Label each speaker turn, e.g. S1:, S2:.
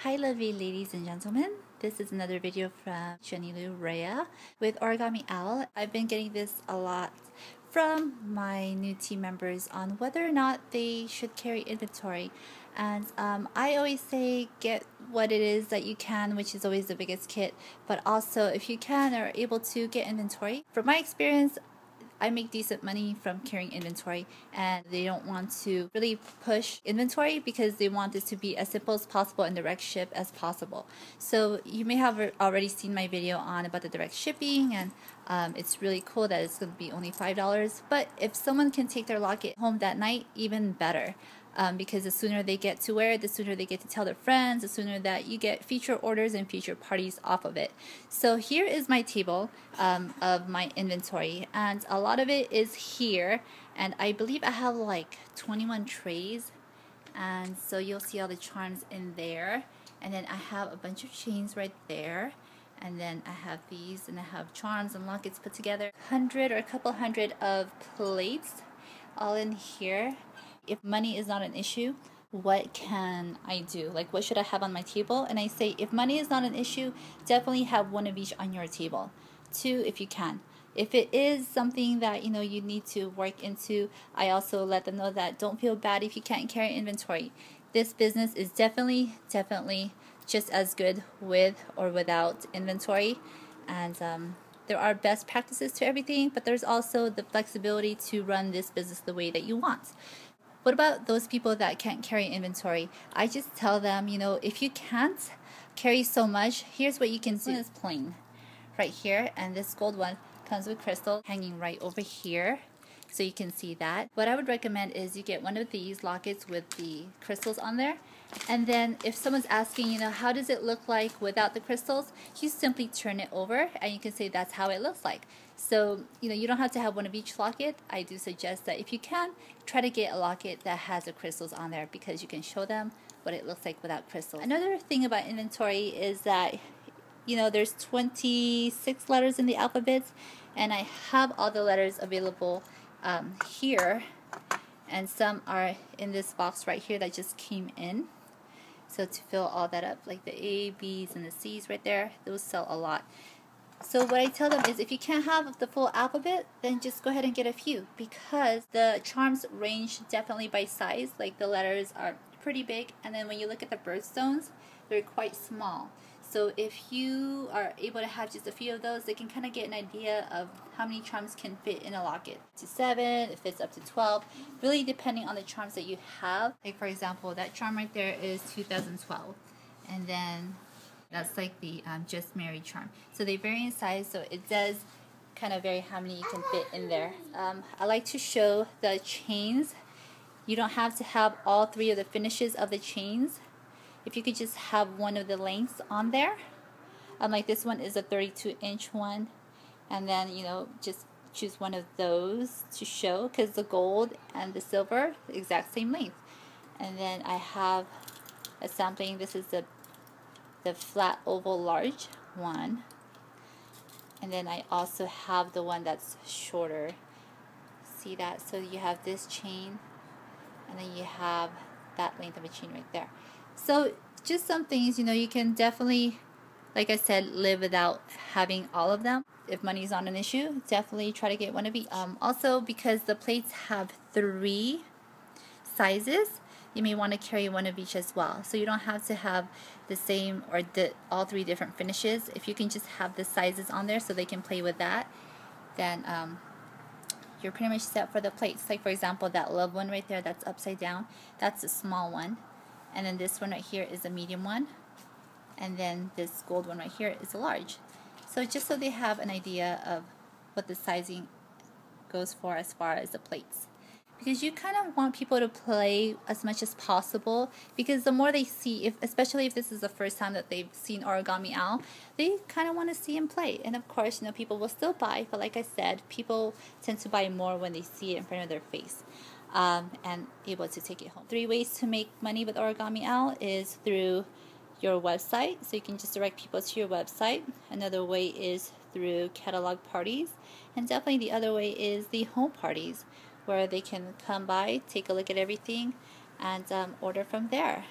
S1: Hi lovely ladies and gentlemen, this is another video from Shanilu Rhea with Origami Owl. I've been getting this a lot from my new team members on whether or not they should carry inventory, and I always say get what it is that you can, which is always the biggest kit, but also if you can or are able to get inventory. From my experience, I make decent money from carrying inventory, and they don't want to really push inventory because they want this to be as simple as possible and direct ship as possible. So you may have already seen my video on about the direct shipping, and it's really cool that it's going to be only $5. But if someone can take their locket home that night, even better. Because the sooner they get to wear it, the sooner they get to tell their friends, the sooner that you get feature orders and feature parties off of it. So here is my table of my inventory, and a lot of it is here, and I believe I have like 21 trays, and so you'll see all the charms in there, and then I have a bunch of chains right there, and then I have these, and I have charms and lockets put together, 100 or a couple hundred of plates all in here. If money is not an issue, what can I do? Like, what should I have on my table? And I say, if money is not an issue, definitely have one of each on your table. 2 if you can. If it is something that you need to work into, I also let them know that don't feel bad if you can't carry inventory. This business is definitely just as good with or without inventory, and there are best practices to everything, but there's also the flexibility to run this business the way that you want. What about those people that can't carry inventory? I just tell them, if you can't carry so much, here's what you can do. This one is plain right here, and this gold one comes with crystal hanging right over here, so you can see that. What I would recommend is you get one of these lockets with the crystals on there, and then if someone's asking, how does it look like without the crystals, you simply turn it over and you can say that's how it looks like. So, you don't have to have one of each locket. I do suggest that if you can, try to get a locket that has the crystals on there, because you can show them what it looks like without crystals. Another thing about inventory is that, there's 26 letters in the alphabet, and I have all the letters available here, and some are in this box right here that just came in. So to fill all that up, like the A, B's, and the C's right there, those sell a lot. So what I tell them is, if you can't have the full alphabet, then just go ahead and get a few, because the charms range definitely by size. Like, the letters are pretty big, and then when you look at the birthstones, they're quite small. So if you are able to have just a few of those, they can kind of get an idea of how many charms can fit in a locket. To 7, it fits up to 12, really depending on the charms that you have. Like, for example, that charm right there is 2012, and then that's like the Just Married charm. So they vary in size, so it does kind of vary how many you can fit in there. I like to show the chains. You don't have to have all 3 of the finishes of the chains. If you could just have one of the lengths on there. Like, this one is a 32-inch one, and then just choose one of those to show, because the gold and the silver the exact same length. And then I have a sampling. This is the flat oval large one, and then I also have the one that's shorter. See that? So you have this chain, and then you have that length of a chain right there. So just some things, you can definitely, like I said, live without having all of them. If money is not an issue, definitely try to get one of each. Also, because the plates have 3 sizes, you may want to carry one of each as well. So you don't have to have the same or all 3 different finishes. If you can just have the sizes on there so they can play with that, then you're pretty much set for the plates. Like, for example, that love one right there that's upside down, that's a small one. And then this one right here is a medium one. And then this gold one right here is a large. So just so they have an idea of what the sizing goes for as far as the plates. Because you kind of want people to play as much as possible, because the more they see, especially if this is the first time that they've seen Origami Owl, they kind of want to see him play. And of course, people will still buy, but like I said, people tend to buy more when they see it in front of their face. And able to take it home. 3 ways to make money with Origami Owl is through your website, so you can just direct people to your website. Another way is through catalog parties, and definitely the other way is the home parties, where they can come by, take a look at everything, and order from there.